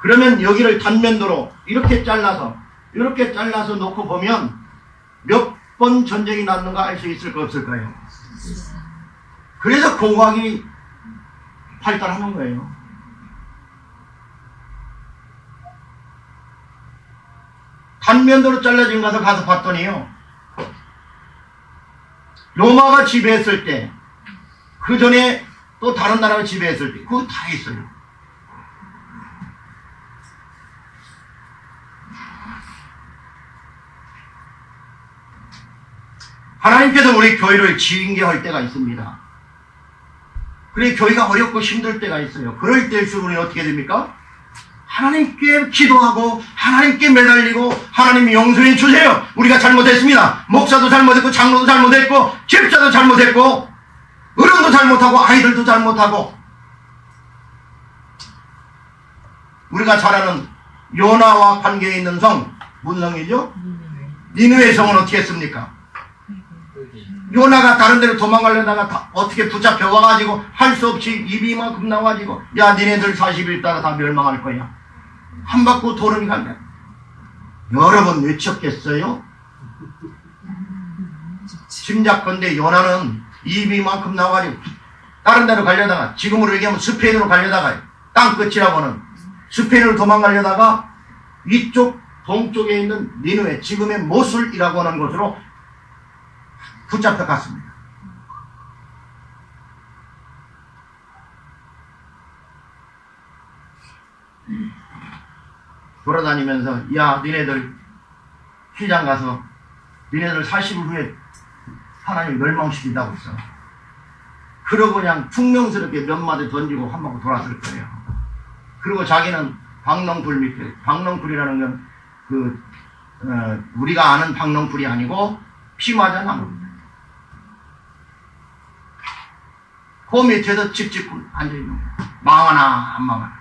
그러면 여기를 단면도로 이렇게 잘라서 놓고 보면 몇 번 전쟁이 났는가 알 수 있을까 없을까요? 그래서 공학이 발달하는 거예요. 단면도로 잘라진 것을 가서 봤더니요, 로마가 지배했을 때, 그 전에 또 다른 나라가 지배했을 때, 그거 다 있어요. 하나님께서 우리 교회를 징계할 때가 있습니다. 그래, 교회가 어렵고 힘들 때가 있어요. 그럴 때일수록 우리는 어떻게 됩니까? 하나님께 기도하고 하나님께 매달리고, 하나님이 용서해 주세요, 우리가 잘못했습니다, 목사도 잘못했고 장로도 잘못했고 집사도 잘못했고 어른도 잘못하고 아이들도 잘못하고. 우리가 잘 아는 요나와 관계에 있는 성, 무슨 성이죠? 니느웨 성은 어떻게 했습니까? 요나가 다른 데로 도망가려다가 어떻게 붙잡혀 와가지고 할 수 없이 입이 이만큼 나와가지고, 야, 니네들 40일 있다가 다 멸망할 거야, 한 바퀴 도름이 간다. 여러 번 외쳤겠어요? 짐작컨대 요나는 입이 이만큼 나와가지고 다른 데로 가려다가, 지금으로 얘기하면 스페인으로 가려다가, 땅끝이라고는 스페인으로 도망가려다가 이쪽 동쪽에 있는 니느웨, 지금의 모술이라고 하는 곳으로 붙잡혀 갔습니다. 돌아다니면서, 야, 니네들 시장 가서 니네들 40일 후에 하나님 멸망시킨다고 했어. 그러고 그냥 퉁명스럽게 몇 마디 던지고 한 바퀴 돌았을 거예요. 그리고 자기는 박농불 밑에, 박농불이라는 건 우리가 아는 박농불이 아니고 피마자 나무입니다. 그 밑에서 집 짓고 앉아있는 거예요. 망하나 안 망하나.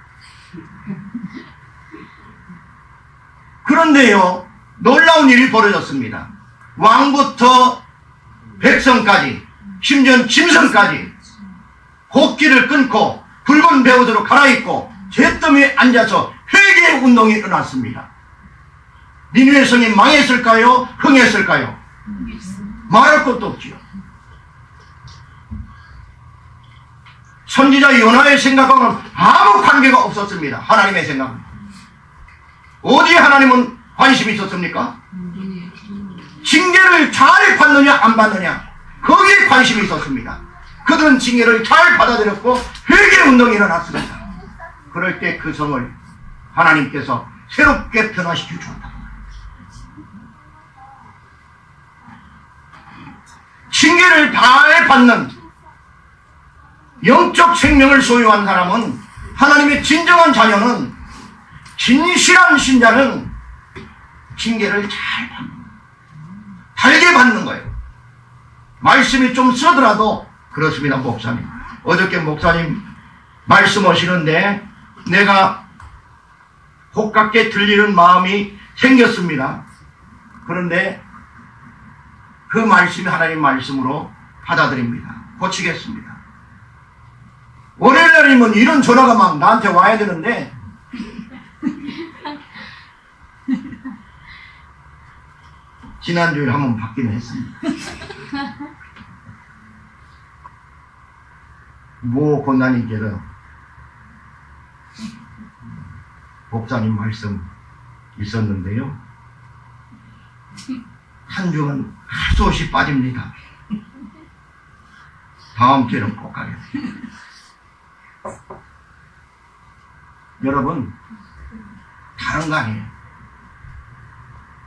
그런데요, 놀라운 일이 벌어졌습니다. 왕부터 백성까지, 심지어 짐승까지 곡기를 끊고 붉은 베옷으로 갈아입고 잿더미에 앉아서 회개 운동이 일어났습니다. 니느웨 성이 망했을까요? 흥했을까요? 말할 것도 없지요. 선지자 요나의 생각과는 아무 관계가 없었습니다. 하나님의 생각은. 어디에 하나님은 관심이 있었습니까? 징계를 잘 받느냐 안 받느냐, 거기에 관심이 있었습니다. 그들은 징계를 잘 받아들였고 회개운동이 일어났습니다. 그럴 때 그 성을 하나님께서 새롭게 변화시켜 주었다. 징계를 잘 받는 영적 생명을 소유한 사람은, 하나님의 진정한 자녀는, 진실한 신자는 징계를 잘 받는 거예요. 달게 받는 거예요. 말씀이 좀 쓰더라도 그렇습니다. 목사님, 어저께 목사님 말씀하시는데 내가 고깝게 들리는 마음이 생겼습니다. 그런데 그 말씀이 하나님 말씀으로 받아들입니다. 고치겠습니다. 월요일날이면 이런 전화가 막 나한테 와야 되는데 지난주에 한번 받기는 했습니다. 모 권사님께서 목사님 말씀 있었는데요, 한 주는 하도 없이 빠집니다. 다음 주에는 꼭 가겠습니다. 여러분, 다른 거 아니에요.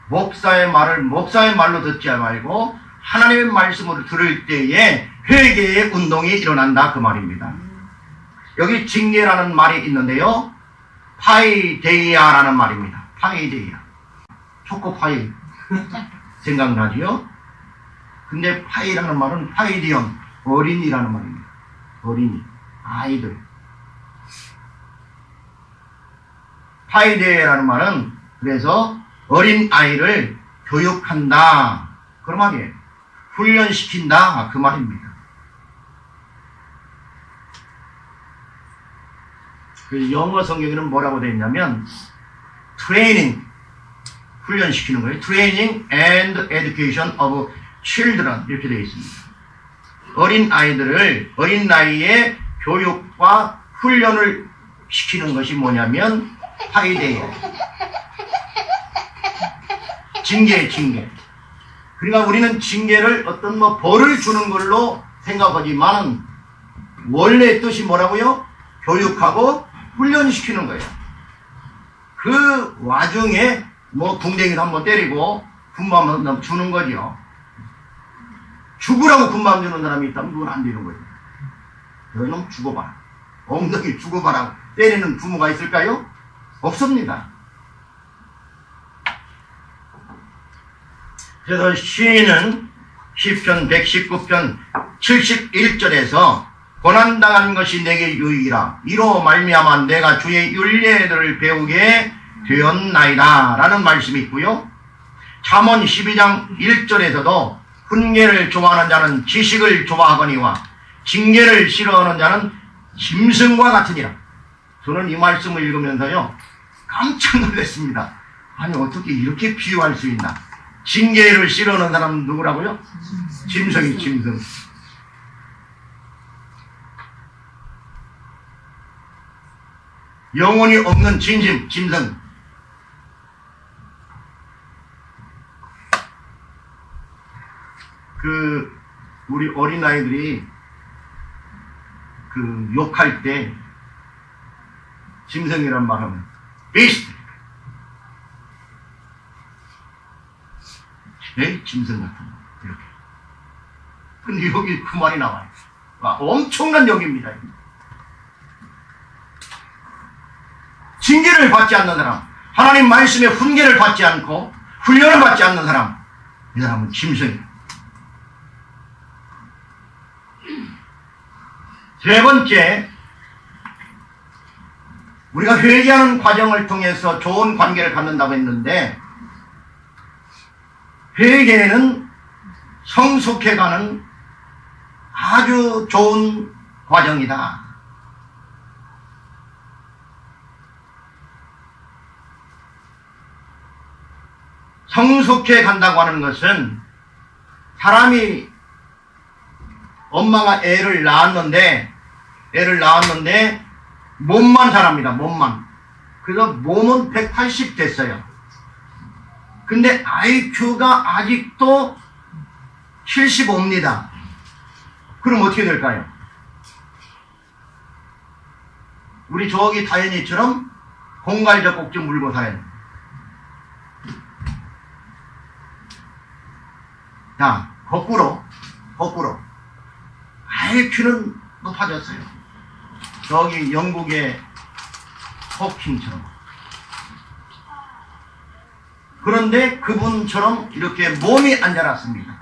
목사의 말을 목사의 말로 듣지 말고 하나님의 말씀으로 들을 때에 회개의 운동이 일어난다, 그 말입니다. 여기 징계라는 말이 있는데요, 파이데이아라는 말입니다. 파이데이아, 초코파이 생각나지요? 근데 파이라는 말은 파이디언, 어린이라는 말입니다. 어린이, 아이들. 파이데이라는 말은 그래서 어린 아이를 교육한다, 그런 말이에요. 훈련시킨다, 그 말입니다. 그 영어 성경에는 뭐라고 되어 있냐면 트레이닝, 훈련시키는 거예요. 트레이닝 and education of children, 이렇게 되어 있습니다. 어린 아이들을 어린 나이에 교육과 훈련을 시키는 것이 뭐냐면 파이데이예요. 징계. 그러니까 우리는 징계를 어떤 벌을 주는 걸로 생각하지만 원래 뜻이 뭐라고요? 교육하고 훈련시키는 거예요. 그 와중에 궁뎅이도 한번 때리고 군밤 주는 거죠. 죽으라고 군밤 주는 사람이 있다면 그건 안 되는 거예요. 너희는 죽어봐라, 엉덩이 죽어봐라고 때리는 부모가 있을까요? 없습니다. 그래서 시인은 시편 119편 71절에서 고난당한 것이 내게 유익이라, 이로 말미암아 내가 주의 율례들을 배우게 되었나이다 라는 말씀이 있고요. 잠언 12장 1절에서도 훈계를 좋아하는 자는 지식을 좋아하거니와 징계를 싫어하는 자는 짐승과 같으니라. 저는 이 말씀을 읽으면서요 깜짝 놀랐습니다. 아니, 어떻게 이렇게 비유할 수 있나. 징계를 싫어하는 사람은 누구라고요? 짐승이, 짐승. 영혼이 없는 짐승. 우리 어린아이들이 욕할 때 짐승이란 말 하면 beast, 에이 짐승 같은 거, 이렇게. 근데 여기 그 말이 나와요. 엄청난 욕입니다. 징계를 받지 않는 사람, 하나님 말씀의 훈계를 받지 않고 훈련을 받지 않는 사람, 이 사람은 짐승이에요. 세 번째, 우리가 회개하는 과정을 통해서 좋은 관계를 갖는다고 했는데, 회개는 성숙해가는 아주 좋은 과정이다. 성숙해 간다고 하는 것은 사람이 엄마가 애를 낳았는데 몸만 자랍니다. 몸만. 그래서 몸은 180 됐어요. 근데 IQ가 아직도 75입니다. 그럼 어떻게 될까요? 우리 저기 다현이처럼 공갈적 꼭지 물고 사야 돼. 자, 거꾸로 IQ는 높아졌어요. 저기 영국의 호킹처럼. 그런데 그분처럼 이렇게 몸이 안 자랐습니다.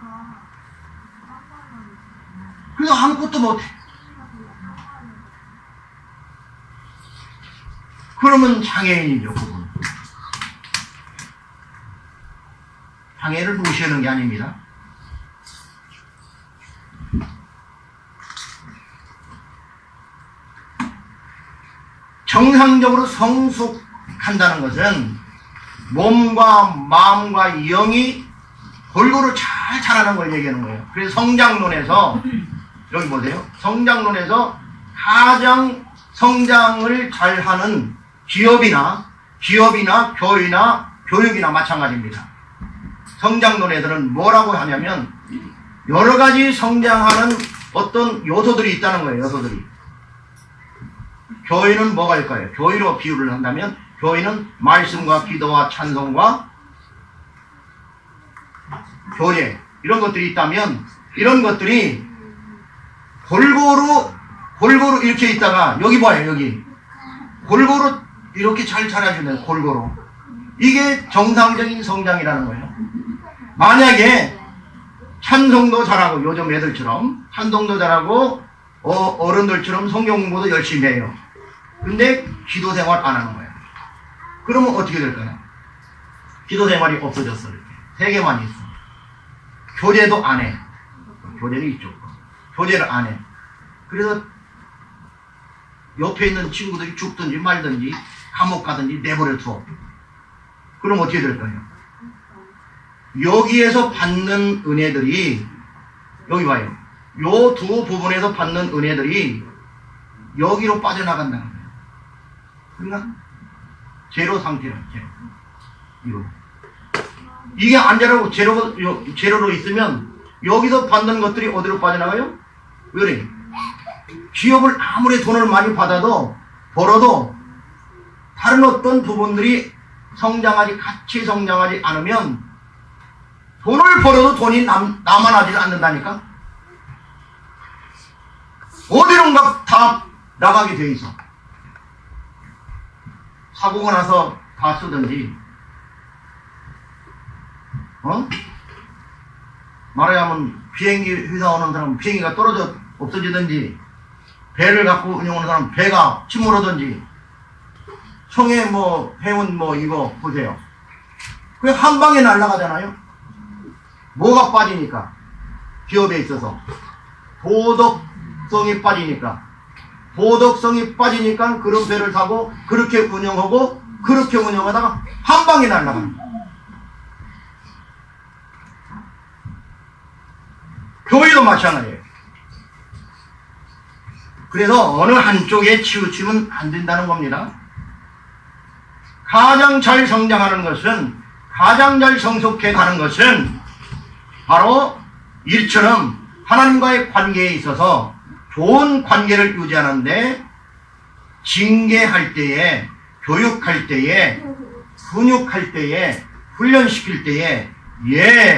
그래서 아무것도 못해. 그러면 장애인이죠, 그분. 장애를 무시하는 게 아닙니다. 정상적으로 성숙한다는 것은 몸과 마음과 영이 골고루 잘 자라는 걸 얘기하는 거예요. 그래서 성장론에서 여기 보세요. 성장론에서 가장 성장을 잘하는 기업이나 교회나 교육이나 마찬가지입니다. 성장론에서는 뭐라고 하냐면 여러 가지 성장하는 어떤 요소들이 있다는 거예요. 요소들이. 교회는 뭐가 있을까요? 교회로 비유를 한다면 교회는 말씀과 기도와 찬송과 교례 이런 것들이 있다면 이런 것들이 골고루 이렇게 있다가 여기 봐요. 여기 골고루 이렇게 잘 자라주는 골고루 이게 정상적인 성장이라는 거예요. 만약에 찬송도 잘하고 요즘 애들처럼 찬송도 잘하고 어른들처럼 성경 공부도 열심히 해요. 근데 기도 생활 안 하는 거예요. 그러면 어떻게 될까요? 기도 생활이 없어졌어. 이렇게. 세 개만 있어. 교제도 안 해. 교제는 이쪽. 교제를 안 해. 그래서 옆에 있는 친구들이 죽든지 말든지 감옥 가든지 내버려 둬. 그럼 어떻게 될까요? 여기에서 받는 은혜들이 여기 봐요. 요 두 부분에서 받는 은혜들이 여기로 빠져나간다는 거예요. 그러니까 제로 상태로 제로. 이거. 이게 안 자라고 제로로 있으면 여기서 받는 것들이 어디로 빠져나가요? 왜 그래? 기업을 아무리 돈을 많이 벌어도 다른 어떤 부분들이 같이 성장하지 않으면 돈을 벌어도 돈이 남아나지 않는다니까? 어디론가 다 나가게 돼 있어. 사고가 나서 다 쓰든지, 말하자면 비행기 회사 오는 사람은 비행기가 떨어져 없어지든지, 배를 갖고 운영하는 사람은 배가 침몰하든지, 청해 해운 이거 보세요. 그게 한 방에 날아가잖아요? 뭐가 빠지니까? 기업에 있어서. 도덕성이 빠지니까. 도덕성이 빠지니까 그런 배를 사고 그렇게 운영하고 그렇게 운영하다가 한 방에 날아갑니다. 교회도 마찬가지예요. 그래서 어느 한쪽에 치우치면 안 된다는 겁니다. 가장 잘 성장하는 것은 가장 잘 성숙해 가는 것은 바로 이처럼 하나님과의 관계에 있어서 좋은 관계를 유지하는데 징계할 때에, 교육할 때에, 훈육할 때에, 훈련시킬 때에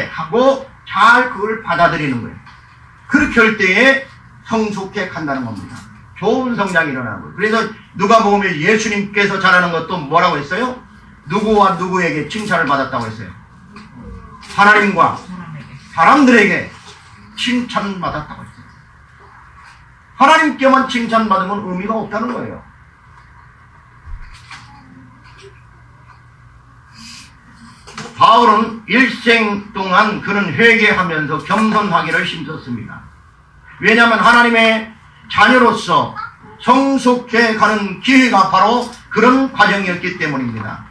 하고 잘 그걸 받아들이는 거예요. 그렇게 할 때에 성숙해 간다는 겁니다. 좋은 성장이 일어나는 거예요. 그래서 누가복음에 예수님께서 잘하는 것도 뭐라고 했어요? 누구와 누구에게 칭찬을 받았다고 했어요? 하나님과 사람들에게 칭찬받았다고 했어요. 하나님께만 칭찬받으면 의미가 없다는 거예요. 바울은 일생 동안 그는 회개하면서 겸손하기를 힘썼습니다. 왜냐하면 하나님의 자녀로서 성숙해 가는 기회가 바로 그런 과정이었기 때문입니다.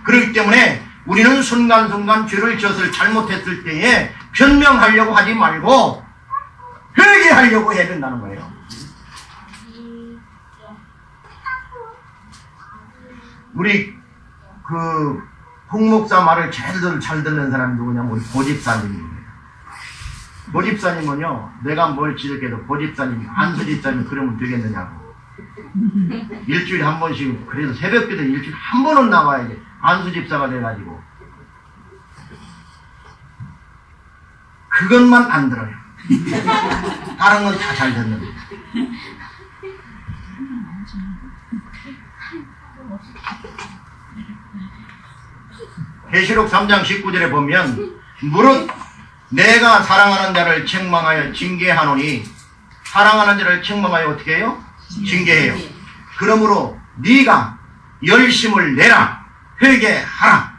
그렇기 때문에 우리는 순간순간 죄를 지었을 잘못했을 때에 변명하려고 하지 말고 회개하려고 해야 된다는 거예요. 우리 홍목사 말을 제일 잘 듣는 사람이 누구냐면 우리 고집사님입니다. 고집사님은요, 내가 뭘 지적해도 고집사님, 안수집사님 그러면 되겠느냐고. 일주일에 한 번씩, 그래도 새벽기도 일주일에 한 번은 나와야지. 안수집사가 돼가지고. 그것만 안 들어요. 다른 건 다 잘 듣는데. 계시록 3장 19절에 보면 무릇 내가 사랑하는 자를 책망하여 징계하노니 사랑하는 자를 책망하여 어떻게 해요? 징계해요. 그러므로 네가 열심을 내라. 회개하라.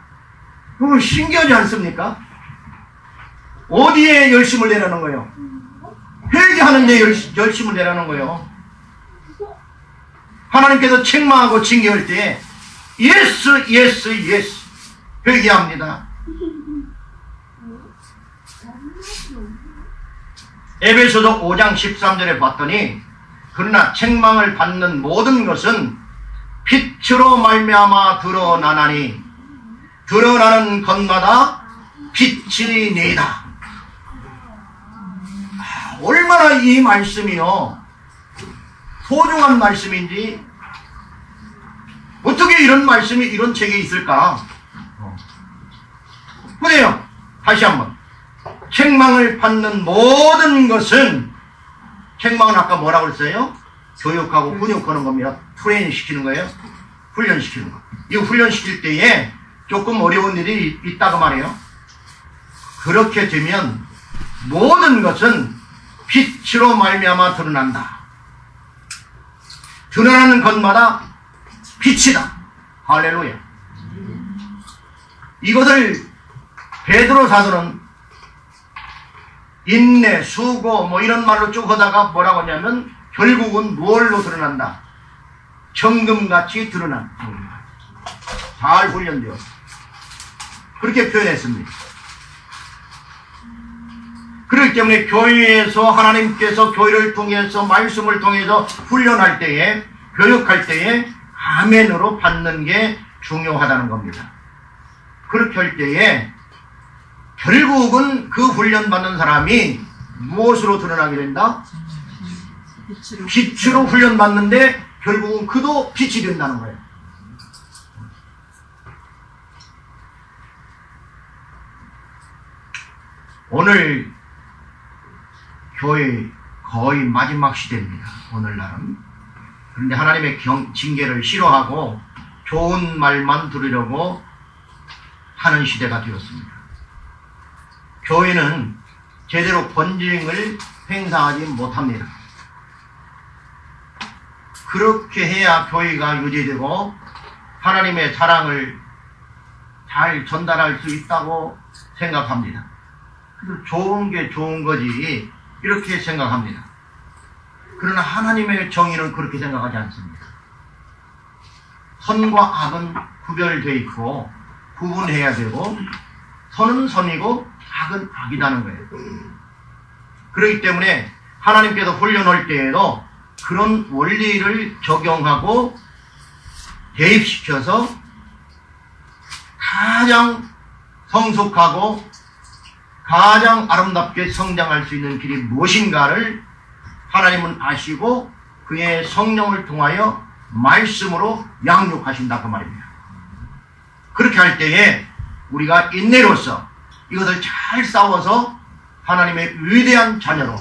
그거 신기하지 않습니까? 어디에 열심을 내라는 거예요? 회개하는 데 열심을 내라는 거예요. 하나님께서 책망하고 징계할 때 예스 예스 예스 회개합니다. 에베소서 5장 13절에 봤더니 그러나 책망을 받는 모든 것은 빛으로 말미암아 드러나나니 드러나는 것마다 빛이니이다. 얼마나 이 말씀이요 소중한 말씀인지, 어떻게 이런 말씀이 이런 책에 있을까? 그래요. 다시 한번 책망을 받는 모든 것은, 책망은 아까 뭐라고 했어요? 교육하고 훈육하는 겁니다. 트레이닝 시키는 거예요. 훈련시키는 거. 이 훈련시킬 때에 조금 어려운 일이 있다고 말해요. 그렇게 되면 모든 것은 빛으로 말미암아 드러난다. 드러나는 것마다 빛이다. 할렐루야. 이것을 베드로 사도는 인내, 수고 뭐 이런 말로 쭉 하다가 뭐라고 하냐면 결국은 뭘로 드러난다? 정금같이 드러난. 잘 훈련되어 그렇게 표현했습니다. 그렇기 때문에 교회에서 하나님께서 교회를 통해서 말씀을 통해서 훈련할 때에, 교육할 때에 아멘으로 받는 게 중요하다는 겁니다. 그렇게 할 때에 결국은 그 훈련받는 사람이 무엇으로 드러나게 된다? 빛으로 훈련받는데 결국은 그도 빛이 된다는 거예요. 오늘 교회 거의 마지막 시대입니다. 오늘날은. 그런데 하나님의 징계를 싫어하고 좋은 말만 들으려고 하는 시대가 되었습니다. 교회는 제대로 본질을 행사하지 못합니다. 그렇게 해야 교회가 유지되고 하나님의 사랑을 잘 전달할 수 있다고 생각합니다. 그래서 좋은 게 좋은 거지 이렇게 생각합니다. 그러나 하나님의 정의는 그렇게 생각하지 않습니다. 선과 악은 구별되어 있고 구분해야 되고 선은 선이고 악은 악이라는 거예요. 그렇기 때문에 하나님께서 훈련할 때에도 그런 원리를 적용하고 대입시켜서 가장 성숙하고 가장 아름답게 성장할 수 있는 길이 무엇인가를 하나님은 아시고 그의 성령을 통하여 말씀으로 양육하신다 그 말입니다. 그렇게 할 때에 우리가 인내로서 이것을 잘 싸워서 하나님의 위대한 자녀로,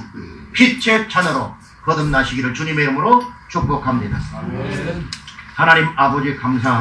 빛의 자녀로 거듭나시기를 주님의 이름으로 축복합니다. 하나님 아버지 감사합니다.